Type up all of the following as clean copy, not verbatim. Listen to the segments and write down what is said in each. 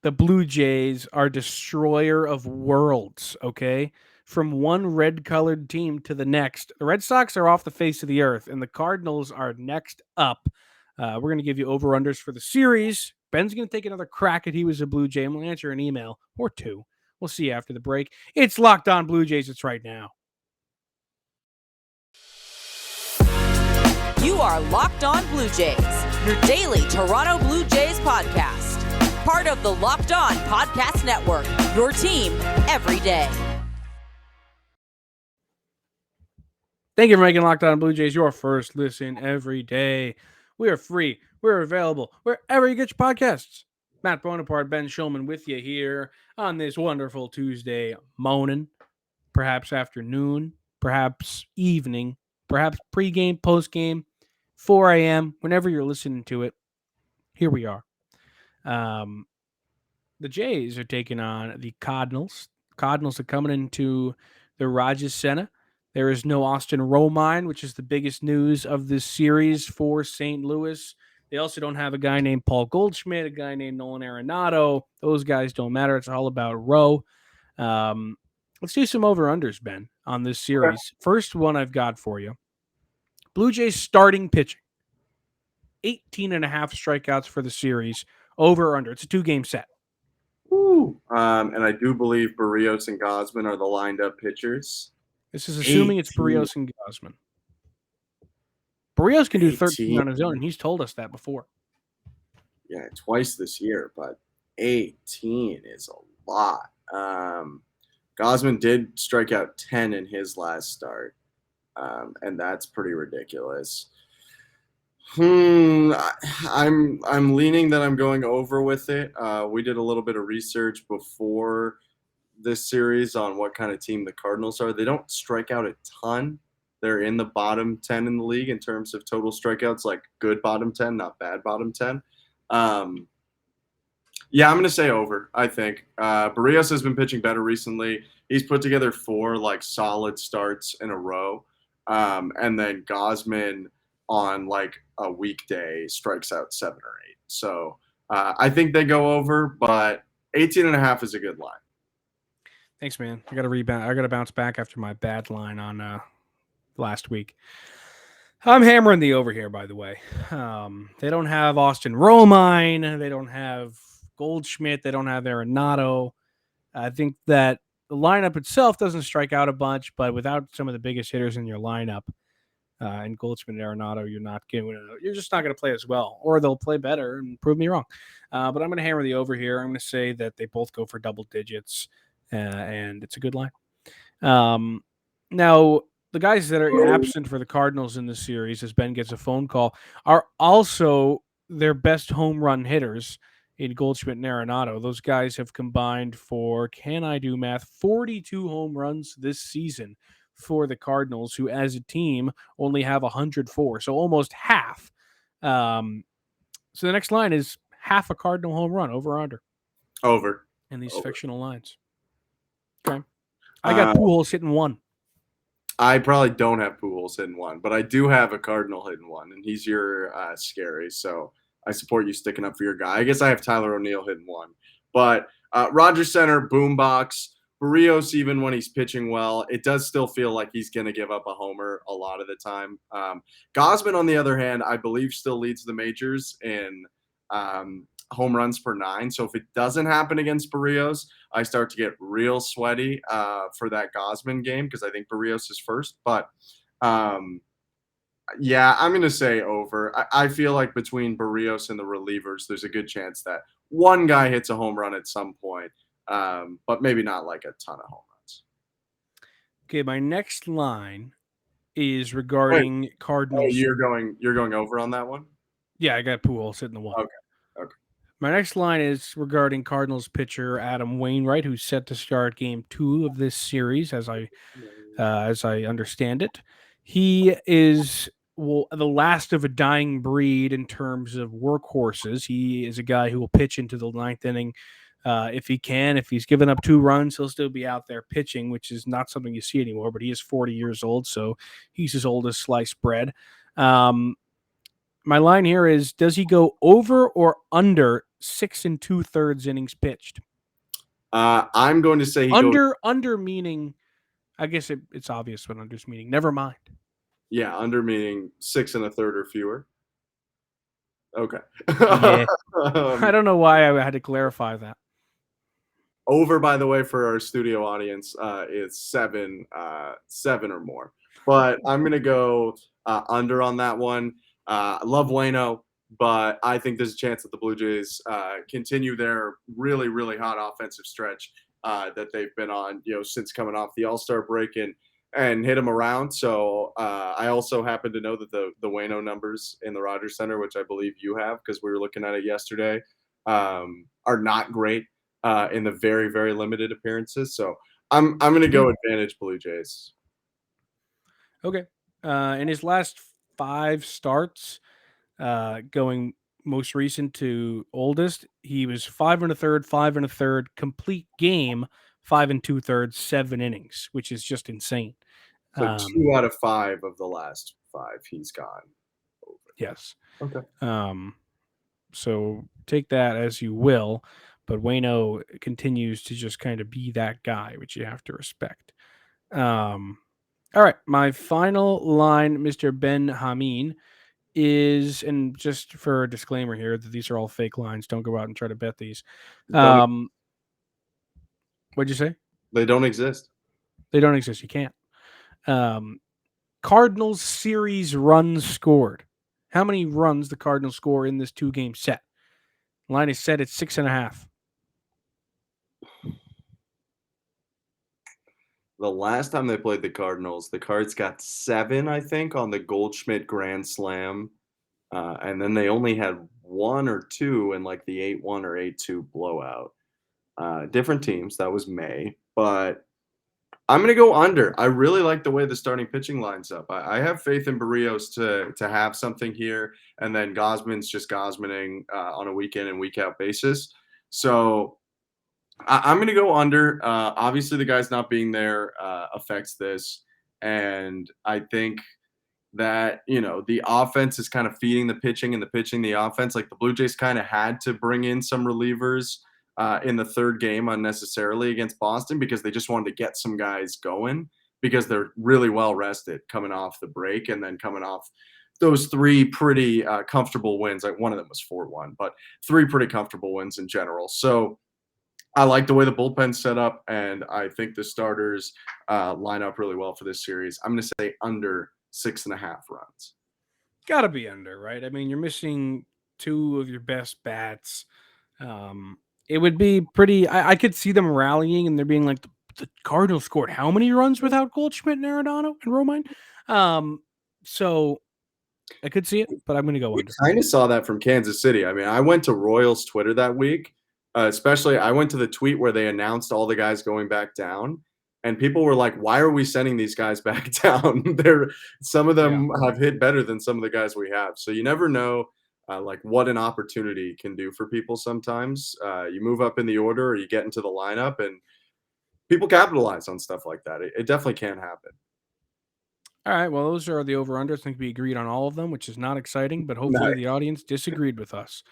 the Blue Jays are destroyer of worlds, okay? From one red-colored team to the next. The Red Sox are off the face of the earth, and the Cardinals are next up. We're going to give you over-unders for the series. Ben's going to take another crack at he was a Blue Jay. I'm going to answer an email or two. We'll see you after the break. It's Locked On Blue Jays. It's right now. You are Locked On Blue Jays, your daily Toronto Blue Jays podcast. Part of the Locked On Podcast Network, your team every day. Thank you for making Locked On Blue Jays your first listen every day. We are free. We're available wherever you get your podcasts. Matt Bonaparte, Ben Shulman with you here on this wonderful Tuesday morning, perhaps afternoon, perhaps evening, perhaps pregame, postgame, 4 a.m., whenever you're listening to it. Here we are. The Jays are taking on the Cardinals. Cardinals are coming into the Rogers Center. There is no Austin Romine, which is the biggest news of this series for St. Louis. They also don't have a guy named Paul Goldschmidt, a guy named Nolan Arenado. Those guys don't matter. It's all about Rowe. Let's do some over-unders, Ben, on this series. Okay. First one I've got for you. Blue Jays starting pitching. 18.5 strikeouts for the series. Over or under. It's a 2-game set. Ooh. And I do believe Berríos and Gausman are the lined-up pitchers. This is assuming 18. It's Berríos and Gausman. Berríos can do 13 on his own, and he's told us that before. Yeah, twice this year, but 18 is a lot. Gausman did strike out 10 in his last start, and that's pretty ridiculous. I'm leaning that I'm going over with it. We did a little bit of research before this series on what kind of team the Cardinals are. They don't strike out a ton. They're in the bottom 10 in the league in terms of total strikeouts, like good bottom 10, not bad bottom 10. Yeah, I'm going to say over, I think. Berríos has been pitching better recently. He's put together 4 solid starts in a row. And then Gausman on a weekday strikes out 7 or 8. So I think they go over, but 18.5 is a good line. Thanks, man. I got to rebound. I got to bounce back after my bad line on last week. I'm hammering the over here, by the way. They don't have Austin Romine. They don't have Goldschmidt. They don't have Arenado. I think that the lineup itself doesn't strike out a bunch, but without some of the biggest hitters in your lineup, and Goldschmidt and Arenado, you're just not going to play as well, or they'll play better and prove me wrong. But I'm going to hammer the over here. I'm going to say that they both go for double digits, and it's a good line. Now, the guys that are absent for the Cardinals in this series, as Ben gets a phone call, are also their best home run hitters in Goldschmidt and Arenado. Those guys have combined for, can I do math, 42 home runs this season for the Cardinals, who as a team only have 104, so almost half. So the next line is half a Cardinal home run, over or under? Over. In these fictional lines. Okay. I got Pujols hitting 1. I probably don't have Pujols hitting 1, but I do have a Cardinal hitting 1, and he's your scary, so I support you sticking up for your guy. I guess I have Tyler O'Neill hitting 1. But Rogers Center, boombox, Berríos, even when he's pitching well, it does still feel like he's going to give up a homer a lot of the time. Gausman, on the other hand, I believe still leads the majors in home runs per 9. So if it doesn't happen against Berríos, I start to get real sweaty for that Gausman game because I think Berríos is first. But, yeah, I'm going to say over. I feel like between Berríos and the relievers, there's a good chance that one guy hits a home run at some point. But maybe not a ton of home runs. Okay, my next line is regarding Cardinals. Oh, you're going over on that one? Yeah, I got Pujols hitting the 1. Okay. My next line is regarding Cardinals pitcher Adam Wainwright, who's set to start Game 2 of this series, as I understand it. He is the last of a dying breed in terms of workhorses. He is a guy who will pitch into the 9th inning. If he can. If he's given up 2 runs, he'll still be out there pitching, which is not something you see anymore, but he is 40 years old, so he's as old as sliced bread. My line here is, does he go over or under 6 2/3 innings pitched. I'm going to say he goes. Under meaning, I guess it's obvious what under's meaning. Never mind. Yeah, under meaning 6 1/3 or fewer. Okay. Yeah. I don't know why I had to clarify that. Over, by the way, for our studio audience, is 7 or more. But I'm gonna go under on that one. I love Waino, but I think there's a chance that the Blue Jays continue their really, really hot offensive stretch that they've been on, since coming off the All-Star break and hit them around. So I also happen to know that the Waino numbers in the Rogers Center, which I believe you have because we were looking at it yesterday, are not great in the very, very limited appearances. So I'm going to go advantage Blue Jays. Okay. In his last 5 starts, going most recent to oldest, he was 5 1/3, 5 1/3, complete game, 5 2/3, 7 innings, which is just insane. So 2 out of 5 of the last 5 he's gone over. Yes. Okay. So take that as you will, but Waino continues to just kind of be that guy, which you have to respect. All right, my final line, Mr. Ben Hameen, is, and just for a disclaimer here, that these are all fake lines. Don't go out and try to bet these. What'd you say? They don't exist. They don't exist. You can't. Cardinals series runs scored. How many runs the Cardinals score in this 2-game set? Line is set at 6.5. The last time they played the Cardinals, the Cards got 7, I think, on the Goldschmidt Grand Slam. And then they only had 1 or 2 in like the 8-1 or 8-2 blowout. Different teams. That was May. But I'm going to go under. I really like the way the starting pitching lines up. I have faith in Barrios to have something here. And then Gosman's just Gosmaning on a week in and week out basis. So I'm going to go under. Obviously, the guy's not being there affects this. And I think that, the offense is kind of feeding the pitching and the pitching the offense. Like the Blue Jays kind of had to bring in some relievers in the third game unnecessarily against Boston because they just wanted to get some guys going because they're really well rested coming off the break and then coming off those 3 pretty comfortable wins. Like one of them was 4-1, but 3 pretty comfortable wins in general. So I like the way the bullpen's set up, and I think the starters line up really well for this series. I'm going to say under 6.5 runs. Got to be under, right? I mean, you're missing 2 of your best bats. It would be pretty. I could see them rallying and they're being like, the Cardinals scored how many runs without Goldschmidt and Arenado and Romine? So I could see it, but I'm going to go under. I kind of saw that from Kansas City. I mean, I went to Royals Twitter that week. Especially, I went to the tweet where they announced all the guys going back down, and people were like, "Why are we sending these guys back down? Some of them have hit better than some of the guys we have." So you never know, like what an opportunity can do for people. Sometimes you move up in the order, or you get into the lineup, and people capitalize on stuff like that. It definitely can happen. All right. Well, those are the over-unders. I think we agreed on all of them, which is not exciting, but hopefully the audience disagreed with us.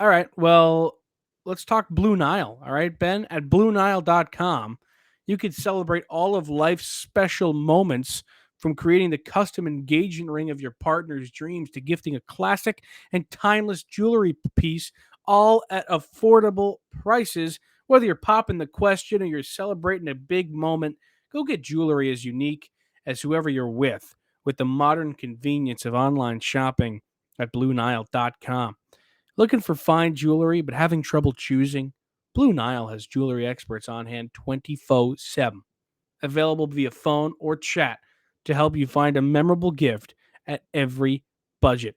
All right. Well, let's talk Blue Nile. All right, Ben, at BlueNile.com, you can celebrate all of life's special moments, from creating the custom engagement ring of your partner's dreams to gifting a classic and timeless jewelry piece, all at affordable prices. Whether you're popping the question or you're celebrating a big moment, go get jewelry as unique as whoever you're with the modern convenience of online shopping at BlueNile.com. Looking for fine jewelry but having trouble choosing? Blue Nile has jewelry experts on hand 24/7, available via phone or chat to help you find a memorable gift at every budget.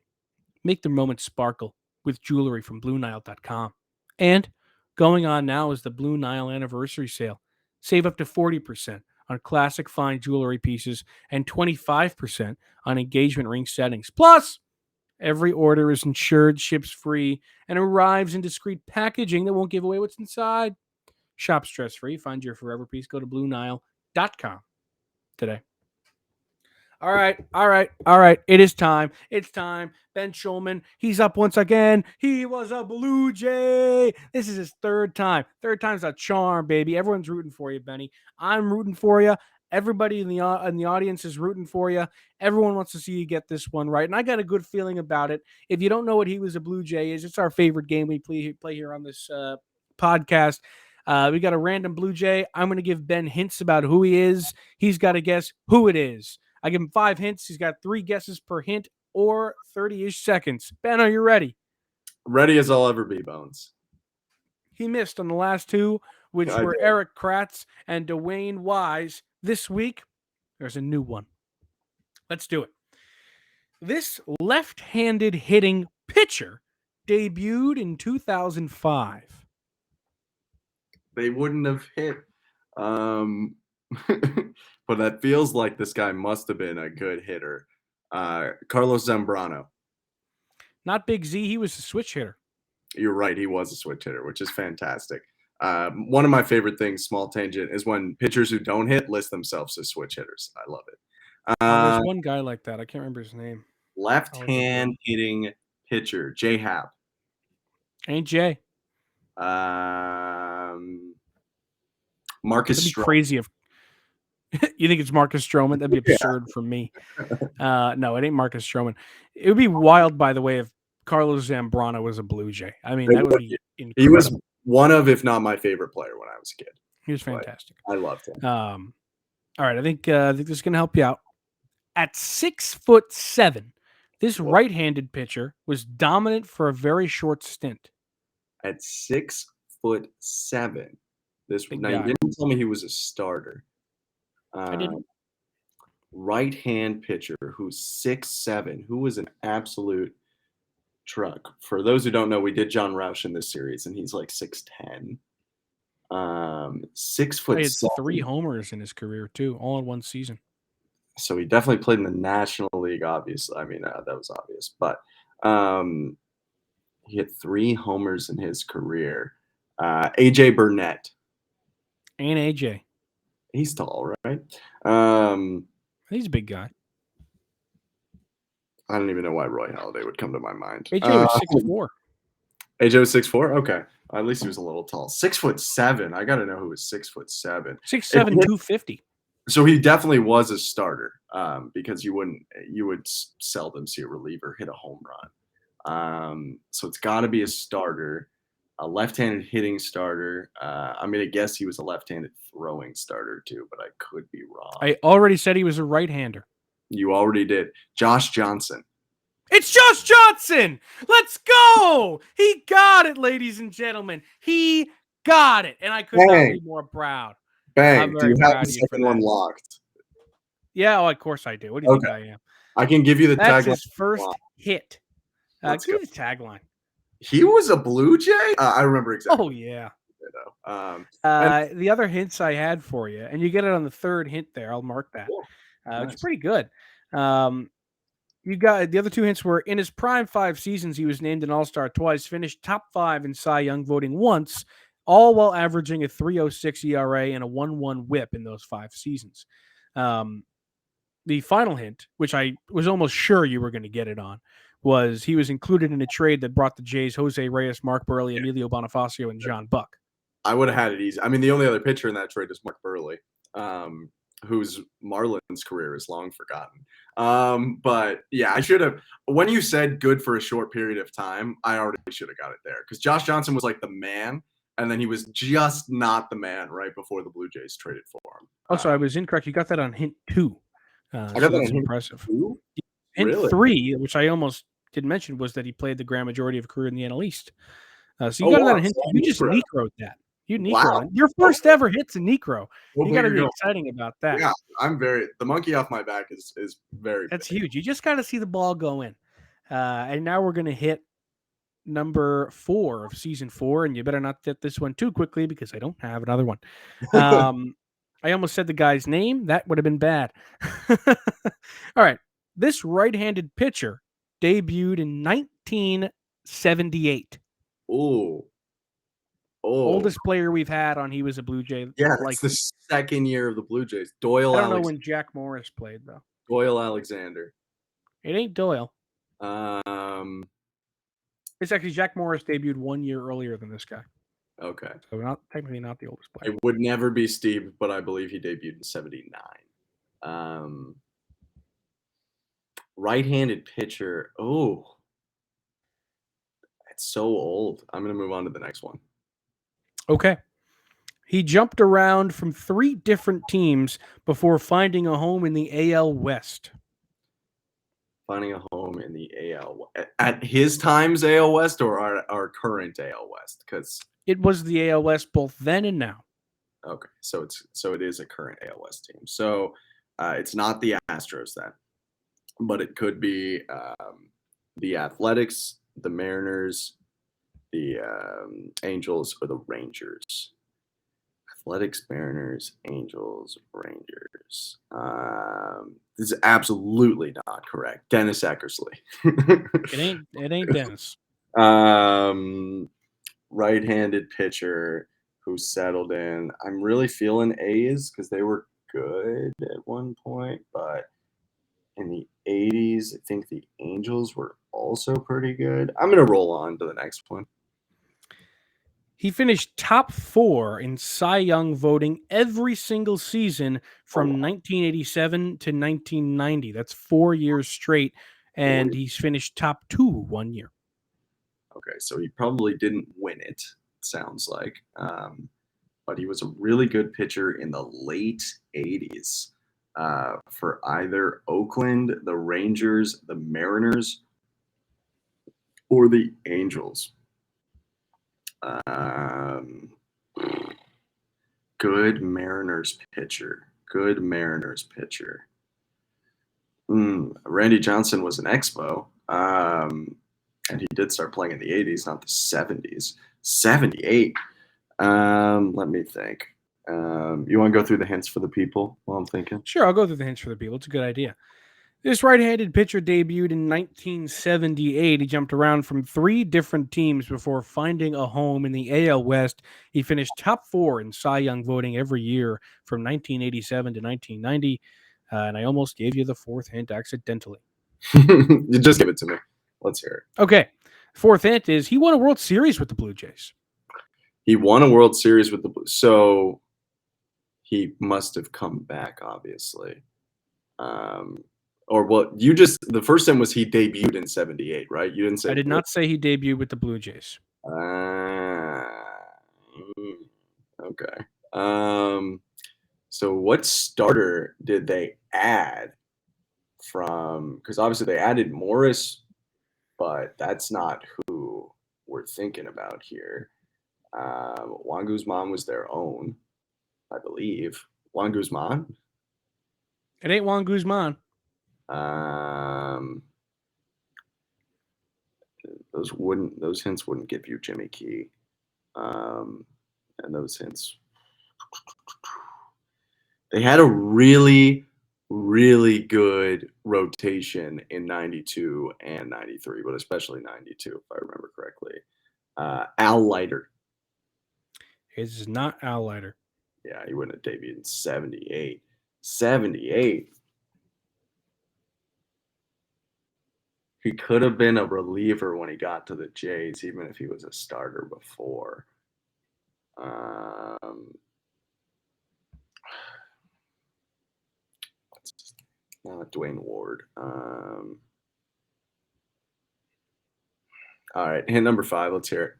Make the moment sparkle with jewelry from BlueNile.com. And going on now is the Blue Nile Anniversary Sale. Save up to 40% on classic fine jewelry pieces and 25% on engagement ring settings. Plus, every order is insured, ships free, and arrives in discreet packaging that won't give away what's inside. Shop stress-free. Find your forever piece. Go to BlueNile.com today. All right. It is time. It's time. Ben Shulman, he's up once again. He was a Blue Jay. This is his third time. Third time's a charm, baby. Everyone's rooting for you, Benny. I'm rooting for you. Everybody in the audience is rooting for you. Everyone wants to see you get this one right, and I got a good feeling about it. If you don't know what He Was a Blue Jay is, it's our favorite game we play here on this podcast. We got a random Blue Jay. I'm going to give Ben hints about who he is. He's got to guess who it is. I give him 5 hints. He's got 3 guesses per hint or 30-ish seconds. Ben, are you ready? Ready as I'll ever be, Bones. He missed on the last 2, which were Eric Kratz and Dwayne Wise. This week, there's a new one. Let's do it. This left-handed hitting pitcher debuted in 2005. They wouldn't have hit. But that feels like this guy must have been a good hitter. Carlos Zambrano. Not Big Z. He was a switch hitter. You're right. He was a switch hitter, which is fantastic. One of my favorite things, small tangent, is when pitchers who don't hit list themselves as switch hitters. I love it. There's one guy like that. I can't remember his name. Left-hand hitting pitcher, J Hap. Ain't Jay. Marcus That'd be Stroman. crazy if you think it's Marcus Stroman. That'd be absurd for me. No, it ain't Marcus Stroman. It would be wild, by the way, if Carlos Zambrano was a Blue Jay. I mean, that would be incredible. He was one of, if not my favorite player when I was a kid. He was fantastic. I loved him. All right, I think this is going to help you out. At 6'7", this right-handed pitcher was dominant for a very short stint. At 6'7", this Big now guy. you didn't tell me he was a starter. I didn't. Right-hand pitcher who's 6'7", who was an absolute truck. For those who don't know, we did John Roush in this series, and he's like 6'10". 6 foot. He had 3 homers in his career too, all in one season. So he definitely played in the National League. Obviously, I mean that was obvious, but he had 3 homers in his career. AJ Burnett. And AJ. He's tall, right? He's a big guy. I don't even know why Roy Halladay would come to my mind. AJ was 6'4". AJ was 6'4"? Okay. At least he was a little tall. 6'7". I got to know who was 6'7". 6'7", 250. So he definitely was a starter because you would seldom see a reliever hit a home run. So it's got to be a starter, a left-handed hitting starter. I'm going to guess he was a left-handed throwing starter too, but I could be wrong. I already said he was a right-hander. You already did. Josh Johnson. It's Josh Johnson. Let's go. He got it, ladies and gentlemen. He got it. And I could not be more proud. Bang. Do you have the second one locked? Yeah, of course I do. What do you think I am? I can give you the tagline. That's his first hit. Give me the tagline. He was a Blue Jay? I remember exactly. Oh, yeah. The other hints I had for you, and you get it on the third hint there. I'll mark that. Nice. It's pretty good. You got the other 2 hints were in his prime 5 seasons, he was named an All-Star twice, finished top 5 in Cy Young voting once, all while averaging a 3.06 ERA and a 1.1 WHIP in those 5 seasons. The final hint, which I was almost sure you were going to get it on, was he was included in a trade that brought the Jays Jose Reyes, Mark Burley, Emilio Bonifacio, and John Buck. I would have had it easy. I mean, the only other pitcher in that trade is Mark Burley, whose Marlins career is long forgotten. But yeah, I should have. When you said good for a short period of time, I already should have got it there because Josh Johnson was like the man, and then he was just not the man right before the Blue Jays traded for him. Also, I was incorrect. You got that on hint 2. I got that on impressive. Hint Hint 3, which I almost didn't mention, was that he played the grand majority of career in the NL East. So you got that on hint 2. You just necroed that. You necro. Your first ever hit's a necro. Well, you got to be exciting about that. Yeah, the monkey off my back is very. That's big. Huge. You just got to see the ball go in. And now we're going to hit number 4 of season 4, and you better not get this one too quickly because I don't have another one. I almost said the guy's name. That would have been bad. All right. This right-handed pitcher debuted in 1978. Oh. Oldest player we've had on He Was a Blue Jay. Yeah, it's the second year of the Blue Jays. Doyle. I don't know when Jack Morris played, though. Doyle Alexander. It ain't Doyle. Um. It's actually Jack Morris debuted 1 year earlier than this guy. Okay. So not technically not the oldest player. It would never be Steve, but I believe he debuted in '79. Right-handed pitcher. Oh, that's so old. I'm going to move on to the next one. Okay. He jumped around from 3 different teams before finding a home in the AL West. Finding a home in the AL at his time's AL West or our current AL West? Because it was the AL West both then and now. Okay, so it is a current AL West team. So it's not the Astros then, but it could be the Athletics, the Mariners, the Angels, or the Rangers. Athletics, Mariners, Angels, Rangers. This is absolutely not correct. Dennis Eckersley. It ain't Dennis. Right-handed pitcher who settled in. I'm really feeling A's because they were good at one point, but in the 80s, I think the Angels were also pretty good. I'm going to roll on to the next one. He finished top 4 in Cy Young voting every single season from 1987 to 1990. That's 4 years straight, and he's finished top 2 1 year. Okay, so he probably didn't win it, sounds like. But he was a really good pitcher in the late 80s for either Oakland, the Rangers, the Mariners, or the Angels. Good Mariners pitcher. Randy Johnson was an Expo, and he did start playing in the 80s, not the 70s. 78. Let me think. You want to go through the hints for the people while I'm thinking? Sure, I'll go through the hints for the people. It's a good idea. This right-handed pitcher debuted in 1978. He jumped around from 3 different teams before finding a home in the AL West. He finished top 4 in Cy Young voting every year from 1987 to 1990. And I almost gave you the 4th hint accidentally. You just give it to me. Let's hear it. Okay. 4th hint is he won a World Series with the Blue Jays. He won a World Series with the Blues. So he must have come back, obviously. Or what you just the first time was he debuted in '78, right? You didn't say. I did not say he debuted with the Blue Jays. Okay. So what starter did they add from? Because obviously they added Morris, but that's not who we're thinking about here. Juan Guzman was their own, I believe. Juan Guzman? It ain't Juan Guzman. Those hints wouldn't give you Jimmy Key. And those hints. They had a really, really good rotation in 92 and 93, but especially 92, if I remember correctly. Al Leiter. It's not Al Leiter. Yeah, he wouldn't have debuted in 78. 78. He could have been a reliever when he got to the Jays, even if he was a starter before. Not Dwayne Ward. All right, hint number 5. Let's hear it.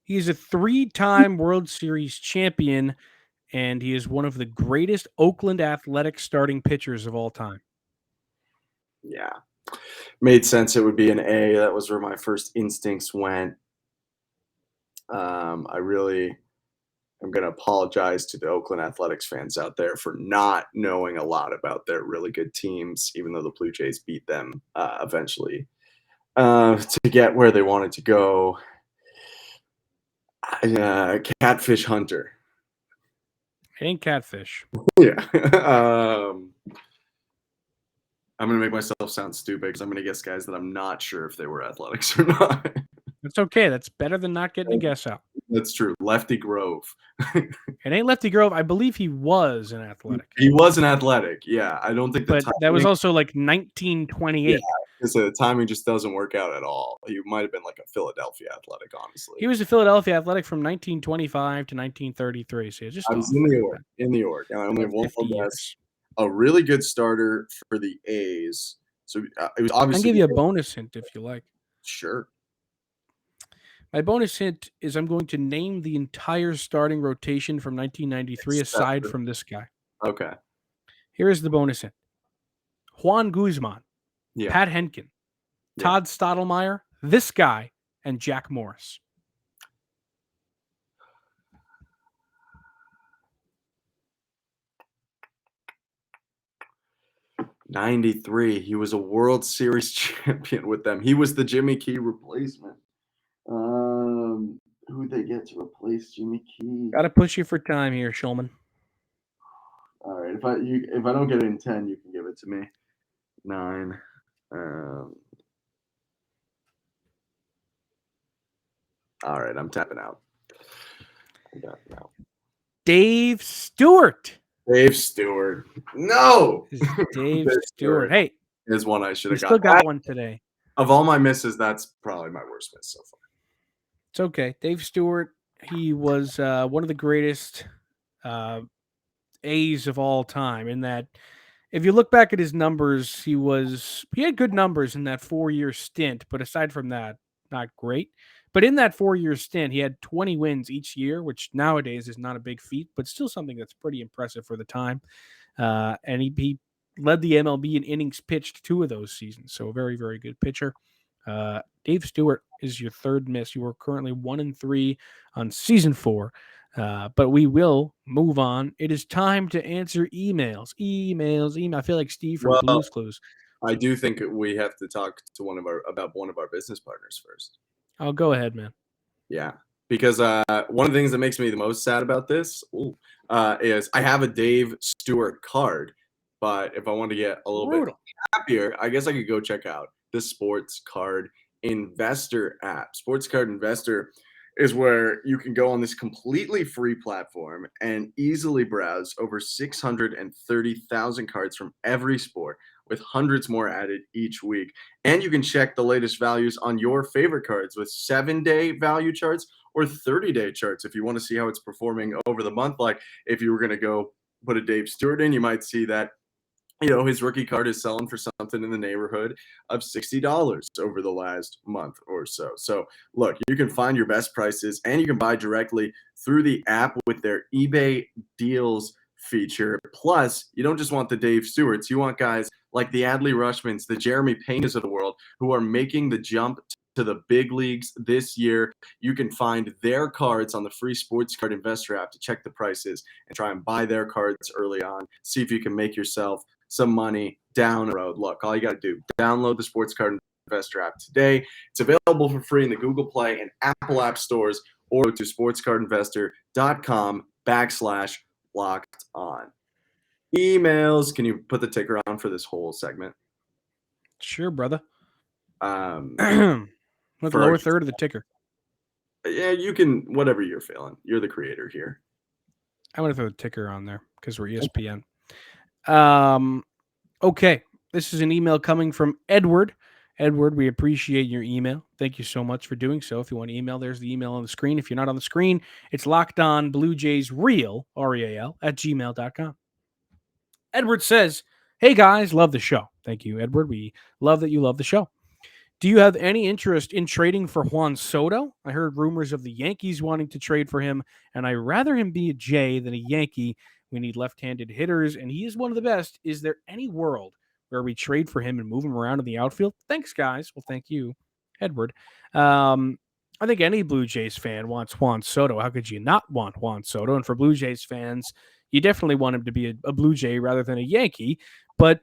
He is a 3-time World Series champion, and he is one of the greatest Oakland Athletics starting pitchers of all time. Yeah. Made sense. It would be an A. That was where my first instincts went. I'm going to apologize to the Oakland Athletics fans out there for not knowing a lot about their really good teams, even though the Blue Jays beat them eventually to get where they wanted to go. Catfish Hunter. It ain't Catfish. Yeah. I'm going to make myself sound stupid because I'm going to guess guys that I'm not sure if they were Athletics or not. It's okay. That's better than not getting a guess out. That's true. Lefty Grove. It ain't Lefty Grove. I believe he was an Athletic. He was an Athletic. Yeah, I don't think but that was also like Yeah, 1928. because the timing just doesn't work out at all. He might have been like a Philadelphia Athletic, honestly. He was a Philadelphia Athletic from 1925 to 1933. So just I was off in New there, York. In New York. And I only have about one 50 more years. guess. A really good starter for the A's. So it was I can obviously. give you a bonus hint if you like. Sure. My bonus hint is I'm going to name the entire starting rotation from 1993 aside from this guy. Okay. Here is the bonus hint. Juan Guzman, Yeah. Pat Henkin, Todd Stottlemyre, this guy, and Jack Morris. '93. He was a World Series champion with them. He was the Jimmy Key replacement. Who'd they get to replace Jimmy Key? Got to push you for time here, Shulman. All right. If I don't get it in 10, you can give it to me. 9. All right. I'm tapping out. Dave Stewart. Dave Stewart. No. Dave Stewart. Hey, is one I should have got. Still got one today. Of all my misses, that's probably my worst miss so far. It's okay. Dave Stewart, he was one of the greatest A's of all time in that if you look back at his numbers, he had good numbers in that 4-year stint, but aside from that, not great. But in that 4-year stint, he had 20 wins each year, which nowadays is not a big feat, but still something that's pretty impressive for the time. And he led the MLB in innings pitched 2 of those seasons. So a very, very good pitcher. Dave Stewart is your third miss. You are currently 1-3 on season 4. But we will move on. It is time to answer emails. Email. I feel like Steve from Blue's Clues. I do think we have to talk to about one of our business partners first. Oh, go ahead, man. Yeah, because one of the things that makes me the most sad about this is I have a Dave Stewart card, but if I want to get a little bit happier, I guess I could go check out the Sports Card Investor app. Sports Card Investor is where you can go on this completely free platform and easily browse over 630,000 cards from every sport, with hundreds more added each week. And you can check the latest values on your favorite cards with 7-day value charts or 30-day charts if you want to see how it's performing over the month. Like if you were going to go put a Dave Stewart in, you might see that his rookie card is selling for something in the neighborhood of $60 over the last month or so. So look, you can find your best prices and you can buy directly through the app with their eBay deals feature. Plus, you don't just want the Dave Stewarts, you want guys like the Adley Rushmans, the Jeremy Paynes of the world who are making the jump to the big leagues this year. You can find their cards on the free Sports Card Investor app to check the prices and try and buy their cards early on. See if you can make yourself some money down the road. Look, all you got to do, download the Sports Card Investor app today. It's available for free in the Google Play and Apple App stores, or to sportscardinvestor.com/locked-on. Emails. Can you put the ticker on for this whole segment? Sure, brother. With the lower third of the ticker. Yeah, you can, whatever you're feeling. You're the creator here. I want to throw the ticker on there because we're ESPN. Okay. This is an email coming from Edward. Edward, we appreciate your email. Thank you so much for doing so. If you want to email, there's the email on the screen. If you're not on the screen, it's lockedonbluejaysreal, REAL, @gmail.com. Edward says, hey guys, love the show. Thank you, Edward. We love that you love the show. Do you have any interest in trading for Juan Soto? I heard rumors of the Yankees wanting to trade for him, and I'd rather him be a Jay than a Yankee. We need left-handed hitters, and he is one of the best. Is there any world where we trade for him and move him around in the outfield? Thanks, guys. Well, thank you, Edward. I think any Blue Jays fan wants Juan Soto. How could you not want Juan Soto? And for Blue Jays fans, you definitely want him to be a Blue Jay rather than a Yankee. But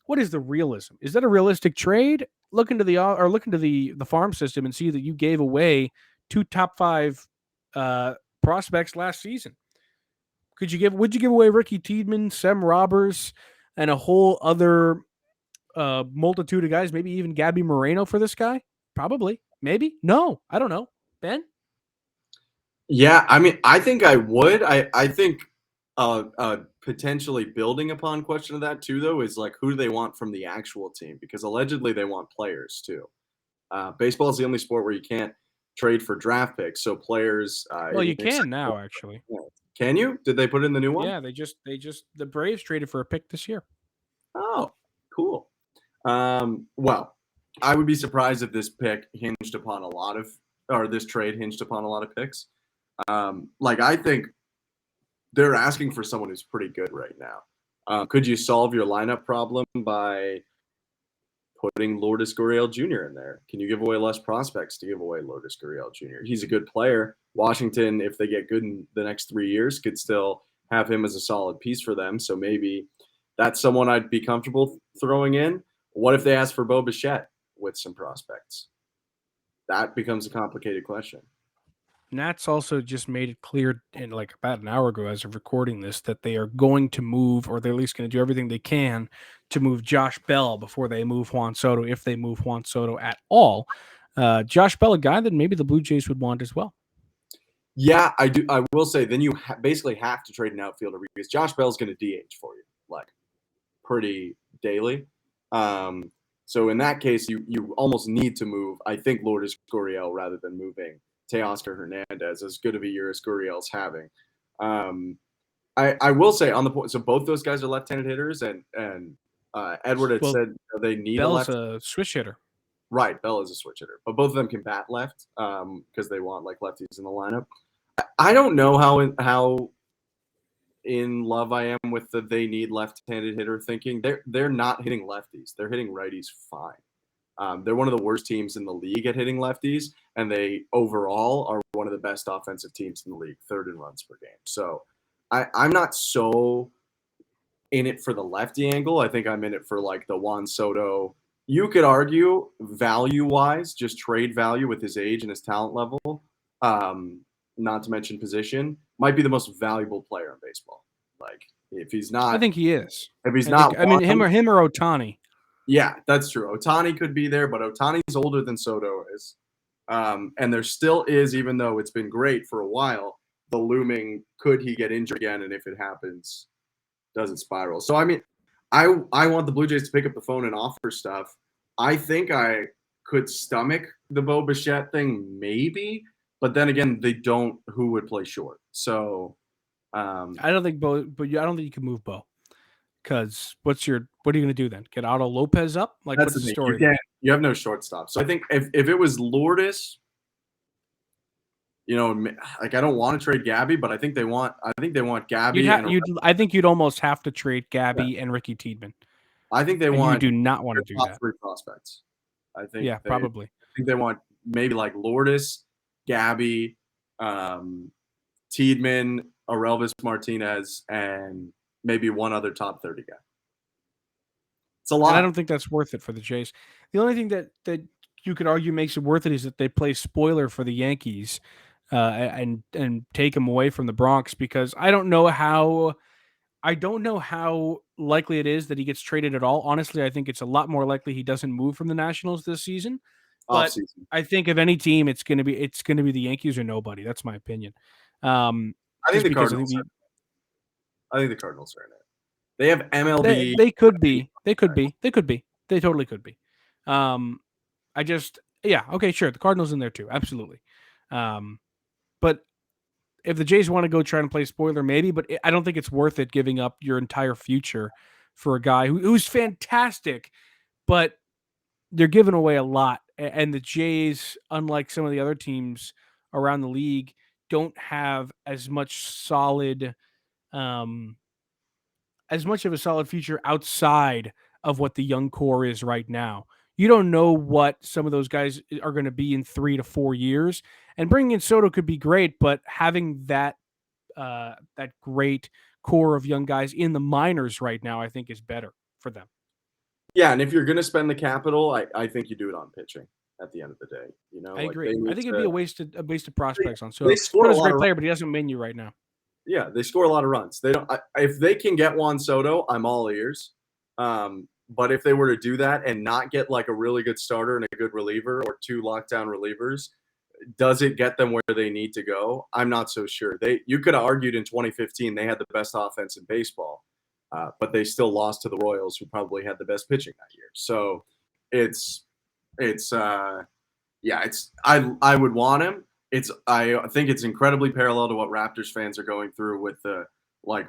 what is the realism? Is that a realistic trade? Look into the farm system and see that you gave away 2 top 5 prospects last season. Would you give away Ricky Tiedemann, Sem Roberts, and a whole other multitude of guys? Maybe even Gabby Moreno for this guy? Probably. Maybe. No, I don't know. Ben? Yeah, I mean, I think I would. I think potentially building upon question of that too, though, is like who do they want from the actual team? Because allegedly they want players too. Baseball is the only sport where you can't trade for draft picks. So players, Well, in you an can now, actually. can you? Did they put in the new one? Yeah, the Braves traded for a pick this year. Oh, cool. Well, I would be surprised if this pick hinged upon a lot of, or this trade hinged upon a lot of picks. Like I think they're asking for someone who's pretty good right now. Could you solve your lineup problem by putting Lourdes Gurriel Jr. in there? Can you give away less prospects to give away Lourdes Gurriel Jr.? He's a good player. Washington, if they get good in the next 3 years, could still have him as a solid piece for them. So maybe that's someone I'd be comfortable throwing in. What if they ask for Bo Bichette with some prospects? That becomes a complicated question. Nats also just made it clear in like about an hour ago as of recording this that they are going to move, or they're at least going to do everything they can to move Josh Bell before they move Juan Soto, if they move Juan Soto at all. Josh Bell, a guy that maybe the Blue Jays would want as well. Yeah, I do. I will say then you basically have to trade an outfielder because Josh Bell's going to DH for you like pretty daily. So in that case, you almost need to move, I think, Lourdes Gurriel rather than moving Teoscar Hernandez, as good of a year as Gurriel's having. I will say on the point, so both those guys are left-handed hitters, and Edward had said they need Bell's a left. a switch hitter. Right, Bell is a switch hitter, but both of them can bat left because they want like lefties in the lineup. I don't know how in love I am with the they need left-handed hitter thinking. They're not hitting lefties; they're hitting righties fine. They're one of the worst teams in the league at hitting lefties, and they overall are one of the best offensive teams in the league, third in runs per game. So I'm not so in it for the lefty angle. I think I'm in it for like the Juan Soto. You could argue value-wise, just trade value with his age and his talent level, not to mention position, might be the most valuable player in baseball. Like if he's not, I think he is. If he's not, I mean him or Ohtani. Yeah, that's true. Ohtani could be there, but Ohtani's older than Soto is. And there still is, even though it's been great for a while, the looming could he get injured again, and if it happens, does it spiral? So I mean, I want the Blue Jays to pick up the phone and offer stuff. I think I could stomach the Bo Bichette thing, maybe, but then again, they don't. Who would play short? So I don't think Bo, but I don't think you can move Bo. Because what are you going to do then? Get Otto Lopez up? Like, what's the story? You have no shortstop. So I think if it was Lourdes, like I don't want to trade Gabby, but I think they want Gabby. I think you'd almost have to trade Gabby and Ricky Tiedemann. I think they want. You do not want to do that. 3 prospects. I think. Yeah, probably. I think they want maybe like Lourdes, Gabby, Tiedemann, Aurelvis Martinez, and maybe one other top 30 guy. It's a lot. And I don't think that's worth it for the Jays. The only thing that you could argue makes it worth it is that they play spoiler for the Yankees and take him away from the Bronx, because I don't know how likely it is that he gets traded at all. Honestly, I think it's a lot more likely he doesn't move from the Nationals this season. But I think if any team, it's going to be the Yankees or nobody. That's my opinion. I think the Cardinals. I think the Cardinals are in it. They have MLB. They could be. They totally could be. Okay, sure. The Cardinals in there too. Absolutely. But if the Jays want to go try and play spoiler, maybe, but I don't think it's worth it giving up your entire future for a guy who's fantastic, but they're giving away a lot. And the Jays, unlike some of the other teams around the league, don't have as much as much of a solid future outside of what the young core is right now. You don't know what some of those guys are going to be in 3 to 4 years, and bringing in Soto could be great, but having that great core of young guys in the minors right now, I think is better for them. Yeah, and if you're going to spend the capital, I think you do it on pitching at the end of the day. I agree. I think it'd be a waste of prospects on Soto. Soto's a great player, but he doesn't win you right now. Yeah, they score a lot of runs. They don't. If they can get Juan Soto, I'm all ears. But if they were to do that and not get like a really good starter and a good reliever or 2 lockdown relievers, does it get them where they need to go? I'm not so sure. You could have argued in 2015 they had the best offense in baseball, but they still lost to the Royals, who probably had the best pitching that year. So it's I would want him. I think it's incredibly parallel to what Raptors fans are going through with the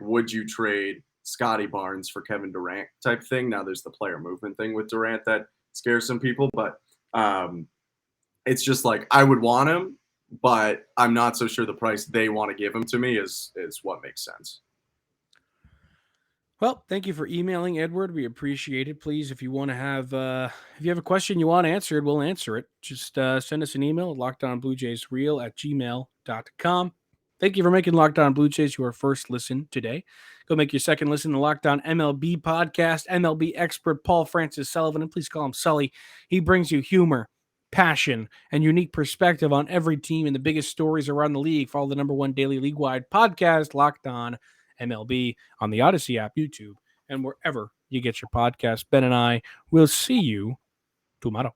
would you trade Scotty Barnes for Kevin Durant type thing. Now there's the player movement thing with Durant that scares some people, but it's just I would want him, but I'm not so sure the price they want to give him to me is what makes sense. Well, thank you for emailing, Edward. We appreciate it. Please, if you want to have, if you have a question you want answered, we'll answer it. Just send us an email at lockedonbluejaysreal@gmail.com. Thank you for making Locked On Blue Jays your first listen today. Go make your second listen to Locked On MLB podcast. MLB expert Paul Francis Sullivan, and please call him Sully. He brings you humor, passion, and unique perspective on every team and the biggest stories around the league. Follow the #1 daily league-wide podcast, Locked On MLB, on the Odyssey app, YouTube, and wherever you get your podcast. Ben and I will see you tomorrow.